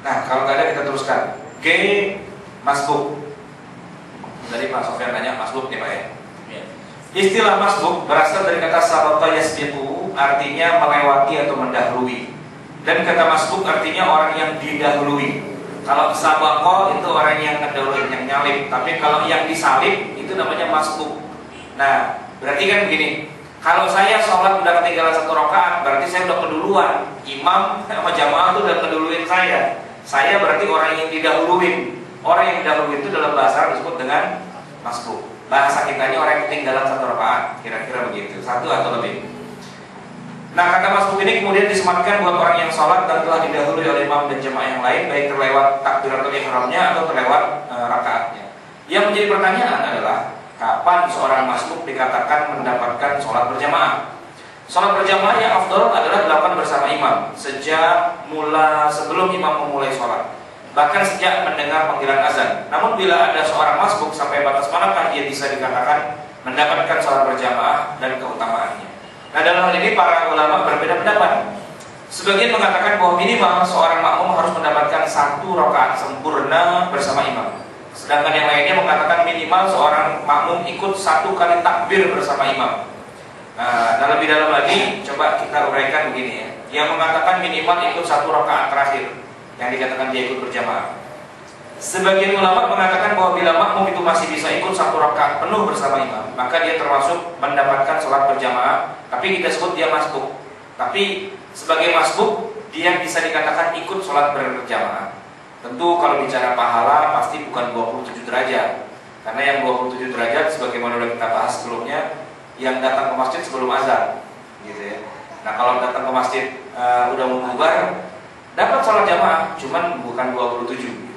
Nah, kalau nggak ada kita teruskan. G. Masbuk. Tadi Pak Sofyan nanya masbuk nih Pak ya. Istilah masbuk berasal dari kata sabata yasbiqu, artinya melewati atau mendahului. Dan kata masbuk artinya orang yang didahului. Kalau sabaqah itu orang yang ngedahului, yang nyalip. Tapi kalau yang disalib itu namanya masbuk. Nah, berarti kan begini. Kalau saya sholat udah ketinggalan 1 rakaat, berarti saya udah keduluan. Imam sama jamaah itu udah keduluin saya. Saya berarti orang yang didahuluin. Orang yang didahului itu dalam bahasa Arab disebut dengan masbuk. Bahasa kitanya orang yang ketinggalan 1 rakaat, kira-kira begitu, 1 atau lebih. Nah, kata masbuk ini kemudian disematkan buat orang yang sholat dan telah didahului oleh imam dan jemaah yang lain, baik terlewat takbiratul ihramnya atau terlewat rakaatnya. Yang menjadi pertanyaan adalah kapan seorang masbuk dikatakan mendapatkan sholat berjamaah? Sholat berjamaah yang afdal adalah 8 bersama imam sejak sebelum imam memulai sholat, bahkan sejak mendengar panggilan azan. Namun bila ada seorang masbuk, sampai batas manakah dia bisa dikatakan mendapatkan sholat berjamaah dan keutamaannya? Nah, dalam hal ini para ulama berbeda pendapat. Sebagian mengatakan bahwa minimal seorang makmum harus mendapatkan 1 rakaat sempurna bersama imam. Sedangkan yang lainnya mengatakan minimal seorang makmum ikut 1 kali takbir bersama imam. Nah, lebih dalam lagi coba kita uraikan begini ya. Yang mengatakan minimal ikut 1 rakaat terakhir, yang dikatakan dia ikut berjamaah. Sebagian ulama mengatakan bahwa bila makmum itu masih bisa ikut 1 rakaat penuh bersama imam, maka dia termasuk mendapatkan sholat berjamaah. Tapi kita sebut dia masbuk. Tapi sebagai masbuk, dia bisa dikatakan ikut sholat berjamaah. Tentu kalau bicara pahala pasti bukan 27 derajat. Karena yang 27 derajat sebagaimana sudah kita bahas sebelumnya, yang datang ke masjid sebelum azan, gitu ya. Nah, kalau datang ke masjid udah mau bubar, dapat sholat jamaah, cuman bukan 27.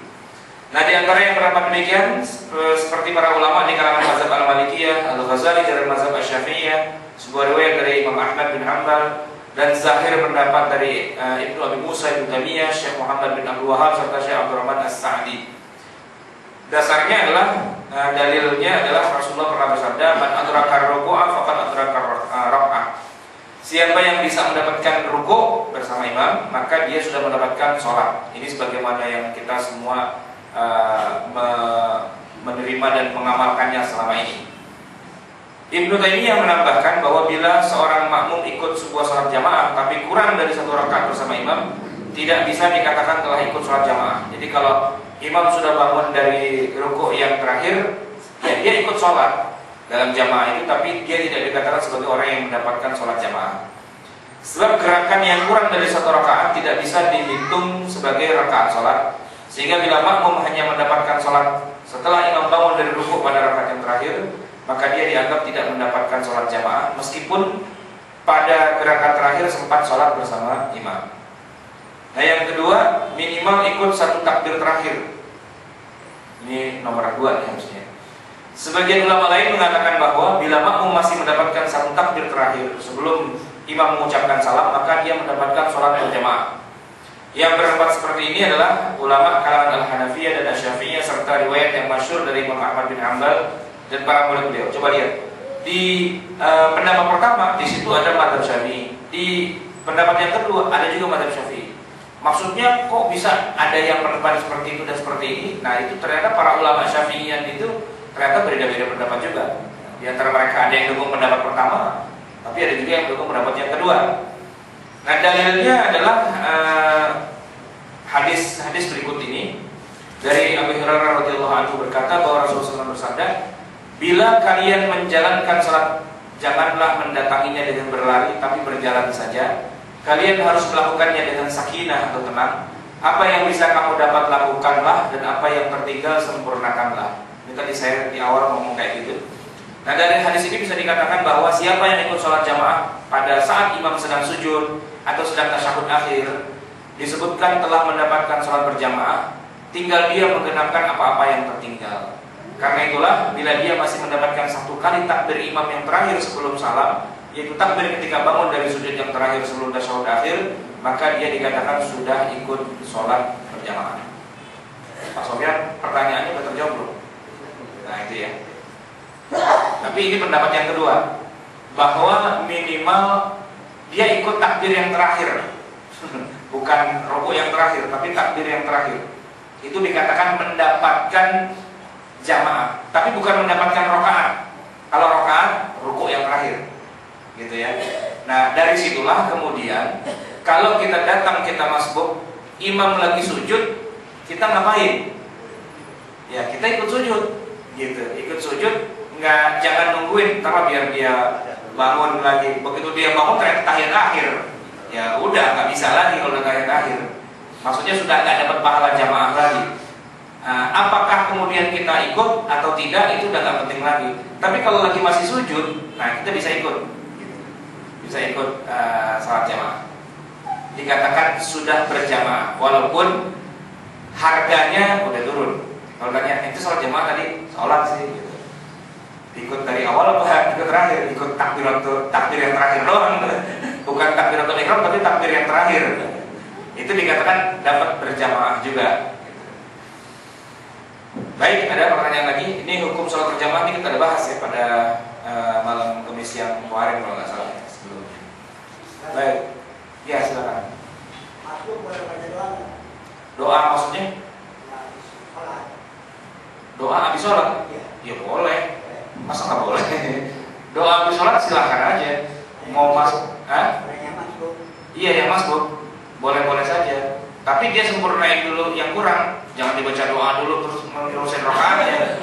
Nah, di antara yang berpendapat demikian seperti para ulama di kalangan mazhab Al-Malikiyah, Al-Ghazali dari mazhab Asy-Syafi'iyah, sebuah riwayat dari Imam Ahmad bin Hanbal, dan zahir pendapat dari Ibnu Abi Musa Ibnu Taimiyah, Syekh Muhammad bin Abdul Wahab serta Syekh Abdurrahman As-Sa'di. Dasarnya adalah dalilnya adalah Rasulullah pernah bersabda, "Man adraka ruku'a faqad adraka raka'ah." Siapa yang bisa mendapatkan ruku' bersama imam, maka dia sudah mendapatkan sholat. Ini sebagaimana yang kita semua menerima dan mengamalkannya selama ini. Ibnu Taimiyah menambahkan bahwa bila seorang makmum ikut sebuah sholat jamaah tapi kurang dari 1 rakaat bersama imam, tidak bisa dikatakan telah ikut sholat jamaah. Jadi kalau imam sudah bangun dari rukuk yang terakhir, ya dia ikut sholat dalam jamaah itu, tapi dia tidak dikatakan sebagai orang yang mendapatkan sholat jamaah. Sebab gerakan yang kurang dari 1 rakaat tidak bisa dihitung sebagai rakaat sholat. Sehingga bila makmum hanya mendapatkan sholat setelah imam bangun dari rukuk pada rakaat yang terakhir, maka dia dianggap tidak mendapatkan sholat jamaah, meskipun pada gerakan terakhir sempat sholat bersama imam. Nah, yang kedua, minimal ikut 1 takbir terakhir. Ini nomor 2 nih harusnya. Sebagian ulama lain mengatakan bahwa bila makmum masih mendapatkan 1 takbir terakhir sebelum imam mengucapkan salam, maka dia mendapatkan sholat berjamaah. Yang berpendapat seperti ini adalah ulama kalangan Al-Hanafiyah dan Asy-Syafi'iyah serta riwayat yang masyhur dari Imam Ahmad bin Hanbal dan para murid beliau. Coba lihat di pendapat pertama di situ ada mazhab Syafi'i, di pendapat yang kedua ada juga mazhab Syafi'i. Maksudnya kok bisa ada yang berpendapat seperti itu dan seperti ini? Nah, itu ternyata para ulama Syafi'iyan itu ternyata berbeda-beda pendapat juga. Di antara mereka ada yang dukung pendapat pertama, tapi ada juga yang dukung pendapat yang kedua. Nah, dalilnya adalah hadis berikut ini dari Abu Hurairah radhiyallahu anhu berkata bahwa Rasulullah SAW bersabda, "Bila kalian menjalankan salat, janganlah mendatanginya dengan berlari, tapi berjalan saja. Kalian harus melakukannya dengan sakinah atau tenang. Apa yang bisa kamu dapat lakukanlah, dan apa yang tertinggal sempurnakanlah." Ini tadi saya di awal ngomong kayak gitu. Nah, dari hadis ini bisa dikatakan bahwa siapa yang ikut sholat jamaah pada saat imam sedang sujud atau sedang tasyahud akhir, disebutkan telah mendapatkan sholat berjamaah, tinggal dia menggenapkan apa-apa yang tertinggal. Karena itulah, bila dia masih mendapatkan 1 kali takbir imam yang terakhir sebelum salam, yaitu takbir ketika bangun dari sujud yang terakhir sebelum tasyahud akhir, maka dia dikatakan sudah ikut sholat berjamaah. Pak Sofyan, pertanyaannya sudah terjawab belum? Nah, itu ya. Tapi ini pendapat yang kedua, bahwa minimal dia ikut takbir yang terakhir bukan rukuk yang terakhir, tapi takbir yang terakhir. Itu dikatakan mendapatkan jamaah, tapi bukan mendapatkan rokaat. Kalau rokaat, rukuk yang terakhir, gitu ya. Nah, dari situlah kemudian kalau kita datang kita masbuk, imam lagi sujud, kita ngapain? Ya, kita ikut sujud, gitu. Ikut sujud, jangan nungguin, karena biar dia bangun lagi. Begitu dia bangun ternyata tahiyat akhir, ya udah nggak bisa lagi kalau udah tahiyat akhir. Maksudnya sudah nggak dapat pahala jamaah lagi. Apakah kemudian kita ikut atau tidak itu udah nggak penting lagi. Tapi kalau lagi masih sujud, nah kita bisa ikut, bisa ikut salat jamaah. Dikatakan sudah berjamaah, walaupun harganya udah turun. Kalau tanya itu salat jamaah tadi, sholat sih. Gitu. Ikut dari awal apa ikut terakhir? Ikut takbir yang terakhir doang, bukan takbiratul ihram tapi takbir yang terakhir. Itu dikatakan dapat berjamaah juga. Baik, ada pertanyaan lagi. Ini hukum sholat berjamaah ini kita ada bahas ya pada malam Kamis yang kemarin kalau nggak salah sebelumnya. Baik, ya silakan. Aku boleh baca doa? Doa maksudnya? Doa habis sholat? Ya boleh. Masa nggak boleh? Doa habis sholat silahkan aja. Mau masuk? Iya yang masuk. Boleh-boleh saja. Tapi dia sempurnain dulu yang kurang. Jangan dibaca doa dulu terus menerusin rokaatnya.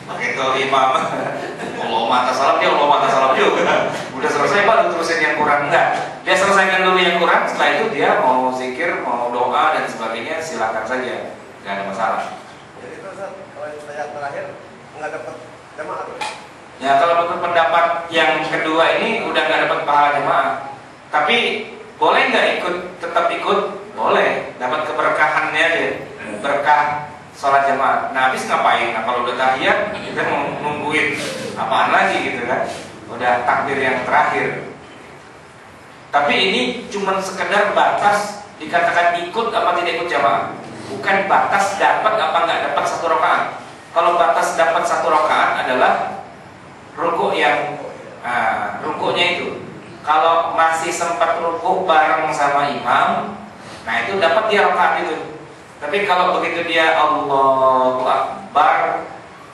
Begitu imam Allah mata salam, dia Allah mata salam juga. Udah selesai baru terusin yang kurang. Enggak. Dia selesaikan dulu yang kurang. Setelah itu dia mau zikir, mau doa dan sebagainya silakan saja. Gak ada masalah. Jadi terus kalau yang terakhir nggak dapat jamaah tuh? Ya kalau menurut pendapat yang kedua ini udah nggak dapat pahala jamaah. Tapi boleh nggak ikut? Tetap ikut? Boleh. Dapat keberkahannya deh. Berkah sholat jamaah. Nah habis ngapain? Nah kalau udah tahiyat kita mau nungguin apaan lagi gitu kan? Udah takbir yang terakhir. Tapi ini cuma sekedar batas dikatakan ikut apa tidak ikut jamaah. Bukan batas dapat apa nggak dapat satu rakaat. Kalau batas dapat satu rakaat adalah rukuk yang rukuknya itu. Kalau masih sempat rukuk bareng sama imam, nah itu dapat dia rakaat itu. Tapi kalau begitu dia Allahu Akbar,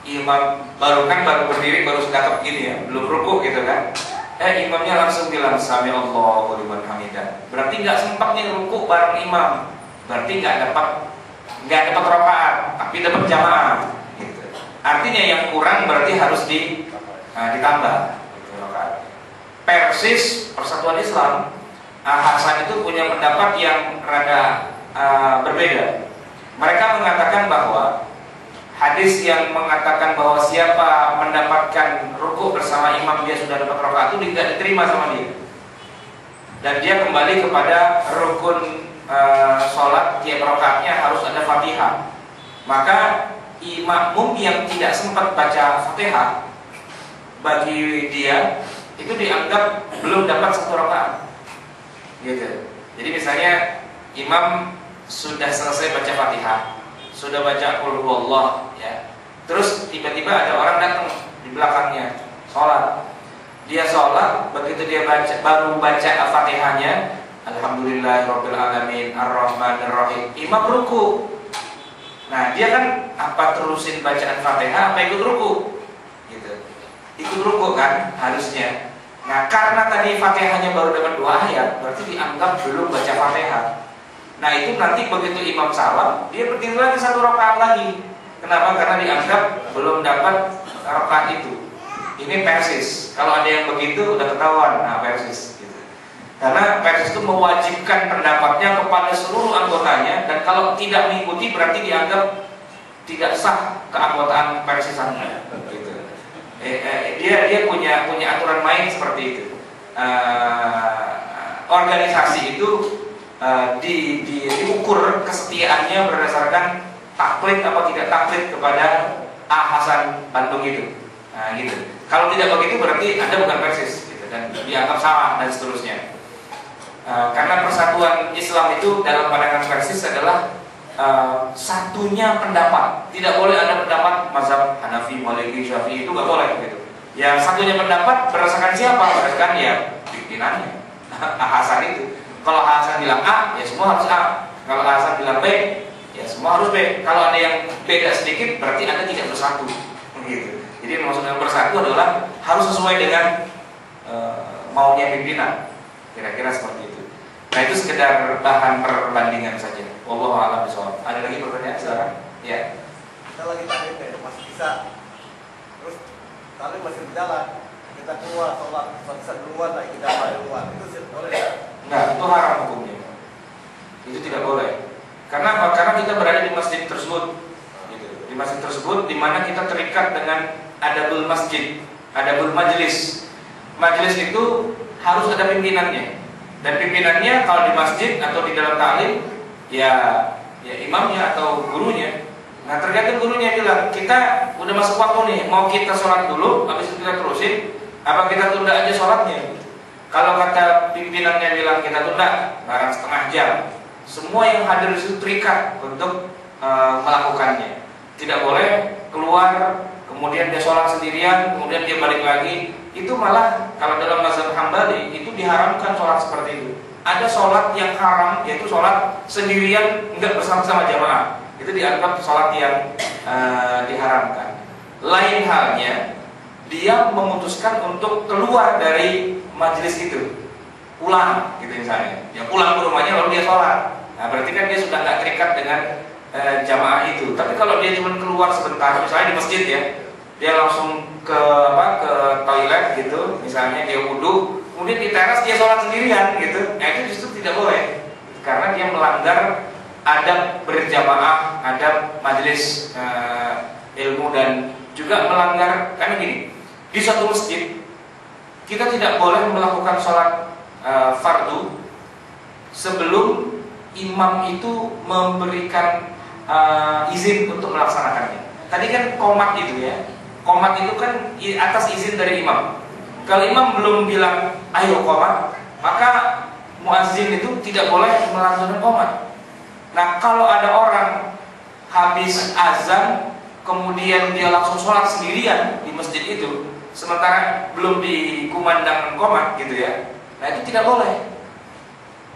imam baru berdiri baru sudah begini ya, belum rukuk gitu kan. Imamnya langsung bilang sami Allahu liman hamidah. Berarti nggak sempat nih rukuk bareng imam. Berarti nggak dapat rakaat, tapi dapat jamaah. Gitu. Artinya yang kurang berarti harus ditambah. Gitu, rakaat. Persis Persatuan Islam Hasan itu punya pendapat yang rada berbeda. Mereka mengatakan bahwa hadis yang mengatakan bahwa siapa mendapatkan rukuk bersama imam dia sudah dapat rakaat itu tidak diterima sama dia. Dan dia kembali kepada rukun sholat tiap rakaatnya harus ada Fatihah. Maka imam yang tidak sempat baca Fatihah bagi dia itu dianggap belum dapat satu rakaat. Gitu. Jadi misalnya imam sudah selesai baca Fatihah, sudah baca Qul huwallah ya. Terus tiba-tiba ada orang datang di belakangnya sholat. Dia sholat, begitu dia baru baca Al-Fatihahnya, Alhamdulillahirabbil alamin Ar-Rahmanir Rahim. Imam ruku. Nah, dia kan apa terusin bacaan Fatihah apa ikut ruku? Gitu. Ikut ruku kan harusnya. Nah, karena tadi Fatihahnya baru dapat 2 ayat, berarti dianggap belum baca Fatihah. Nah itu nanti begitu imam salam, dia berdiri lagi 1 rakaat lagi. Kenapa? Karena dianggap belum dapat rakaat itu. Ini persis. Kalau ada yang begitu udah ketahuan. Nah persis. Gitu. Karena persis itu mewajibkan pendapatnya kepada seluruh anggotanya, dan kalau tidak mengikuti berarti dianggap tidak sah keanggotaan persisannya. Gitu. Dia punya aturan main seperti itu. Organisasi itu diukur kesetiaannya berdasarkan taklid apa tidak taklid kepada A Hasan Bandung itu. Nah, gitu. Kalau tidak begitu berarti Anda bukan persis gitu, dan dianggap salah dan seterusnya. Karena persatuan Islam itu dalam pandangan persis adalah satunya pendapat. Tidak boleh ada pendapat mazhab Hanafi, Maliki, Syafi'i, itu nggak boleh gitu. Yang satunya pendapat berdasarkan siapa? Berdasarkan ya pimpinannya. Hasan itu Kalau Hasan bilang A, ya semua harus A. Kalau Hasan bilang B, ya semua harus B. Kalau ada yang beda sedikit, berarti Anda tidak bersatu. Gitu. Jadi maksud yang bersatu adalah harus sesuai dengan maunya pimpinan. Kira-kira seperti itu. Nah itu sekedar bahan perbandingan saja. Wallahu a'lam bishawab. Ada lagi pertanyaan sekarang? Ya. Kita lagi taklim ya, masih bisa. Terus taklim masih berjalan. Kita keluar sholat duluan lagi kita balik duluan. Itu boleh ya? Enggak, itu haram hukumnya. Itu tidak boleh. Karena apa? Karena kita berada di masjid tersebut. Gitu. Di masjid tersebut di mana kita terikat dengan adabul masjid, adabul majlis. Majlis itu harus ada pimpinannya. Dan pimpinannya kalau di masjid atau di dalam taklim ya imamnya atau gurunya. Nah tergantung gurunya bilang kita udah masuk waktu nih, mau kita sholat dulu, habis itu kita terusin, apa kita tunda aja sholatnya? Kalau kata pimpinannya bilang kita tunda, barang setengah jam, semua yang hadir di situ terikat untuk melakukannya. Tidak boleh keluar, kemudian dia sholat sendirian, kemudian dia balik lagi. Itu malah kalau dalam mazhab Hambali itu diharamkan sholat seperti itu. Ada sholat yang haram, yaitu sholat sendirian enggak bersama-sama jamaah. Itu dianggap sholat yang diharamkan. Lain halnya dia memutuskan untuk keluar dari majelis itu, pulang gitu misalnya. Dia pulang ke rumahnya lalu dia sholat. Nah berarti kan dia sudah nggak terikat dengan jamaah itu. Tapi kalau dia cuma keluar sebentar, misalnya di masjid ya, dia langsung ke toilet gitu, misalnya dia wudhu, kemudian di teras dia sholat sendirian gitu. Nah itu justru tidak boleh, karena dia melanggar adab berjamaah, adab majelis ilmu, dan juga melanggar, karena gini, di satu masjid kita tidak boleh melakukan sholat fardu sebelum imam itu memberikan izin untuk melaksanakannya. Tadi kan qomat itu ya, qomat itu kan atas izin dari imam. Kalau imam belum bilang ayo qomat, maka muazzin itu tidak boleh melaksanakan qomat. Nah kalau ada orang habis azan kemudian dia langsung sholat sendirian di masjid itu, sementara belum dikumandangkan qomat gitu ya, nah itu tidak boleh.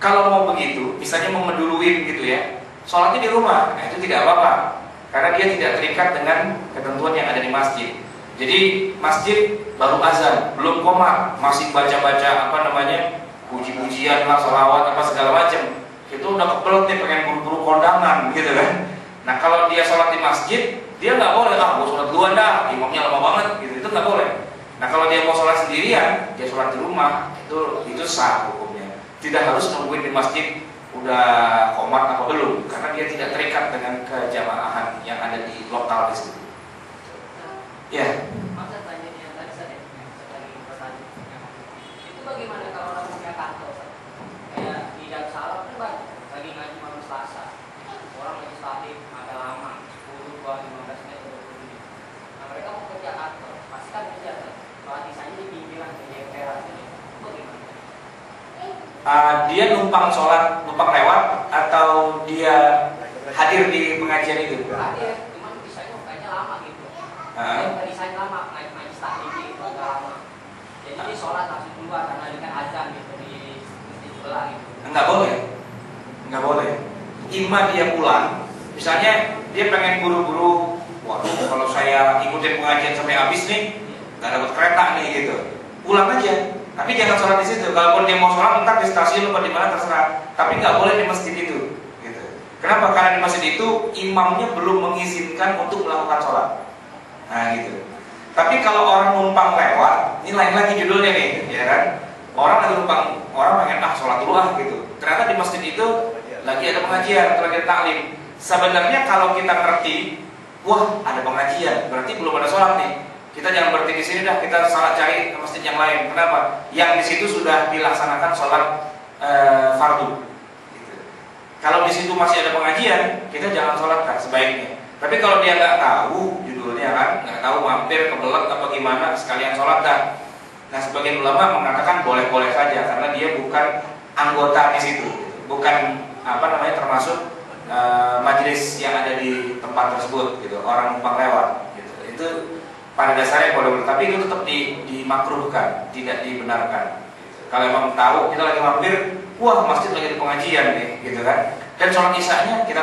Kalau mau begitu, misalnya mau ngeduluin gitu ya, sholatnya di rumah, nah itu tidak apa-apa, karena dia tidak terikat dengan ketentuan yang ada di masjid. Jadi masjid baru azan, belum qomat, masih baca-baca apa namanya, puji-pujian lah, sholawat apa segala macam, itu udah kebelet nih pengen buru-buru kondangan gitu kan. Nah kalau dia sholat di masjid, dia nggak boleh, gue sholat duluan dah, imamnya lama banget gitu, itu nggak boleh. Nah kalau dia mau sholat sendirian, dia sholat di rumah, itu sah hukumnya. Tidak harus nungguin di masjid udah qomat apa belum, karena dia tidak terikat dengan kejamaahan yang ada di lokal di situ. Ya. Masa tanya yang tadi saya pertanyaan, itu bagaimana kalau orang punya kantor? Kayak di Darussalam kan lagi ngaji malam Selasa, orang lagi salim agak lama, 10, 15 menit, 20 menit. Nah mereka mau kerja kantor, pasti kan kerja kan, pelatih saja di pinggiran, di teras, itu bagaimana? Dia numpang sholat, numpang lewat, atau dia hadir di pengajian itu? Hadir, cuman misalnya kayaknya lama gitu. Tadi saya lama, naik stadion gitu, agak lama. Jadi dia sholat langsung keluar karena dengan azan gitu di sebelah gitu. Enggak boleh, enggak boleh. Ima dia pulang, misalnya dia pengen buru-buru, waduh kalau saya ikutin pengajian sampai habis nih, nggak dapat kereta nih gitu, pulang aja. Tapi jangan sholat di situ. Kalaupun dia mau sholat, entar di stasiun atau di mana terserah. Tapi nggak boleh di masjid itu. Gitu. Kenapa? Karena di masjid itu imamnya belum mengizinkan untuk melakukan sholat. Nah gitu. Tapi kalau orang numpang lewat, ini lain lagi judulnya nih, ya kan? Orang lagi numpang, orang pengen sholat dulu gitu. Ternyata di masjid itu lagi ada pengajian, lagi ada taklim. Sebenarnya kalau kita ngerti, wah ada pengajian, berarti belum ada sholat nih. Kita jangan berhenti di sini dah, kita salah cari ke masjid yang lain. Kenapa? Yang di situ sudah dilaksanakan sholat fardu. Gitu. Kalau di situ masih ada pengajian, kita jangan sholat kan sebaiknya. Tapi kalau dia nggak tahu judulnya kan, nggak tahu mampir kebelet apa gimana, sekalian sholat dah. Nah sebagian ulama mengatakan boleh-boleh saja karena dia bukan anggota di situ, bukan apa namanya termasuk majelis yang ada di tempat tersebut, gitu. Orang numpang lewat, gitu. Itu pada dasarnya boleh, tapi itu tetap dimakruhkan, tidak dibenarkan. Kalau emang tahu kita lagi mampir, wah masjid lagi di pengajian nih, gitu kan. Dan sholat isya-nya kita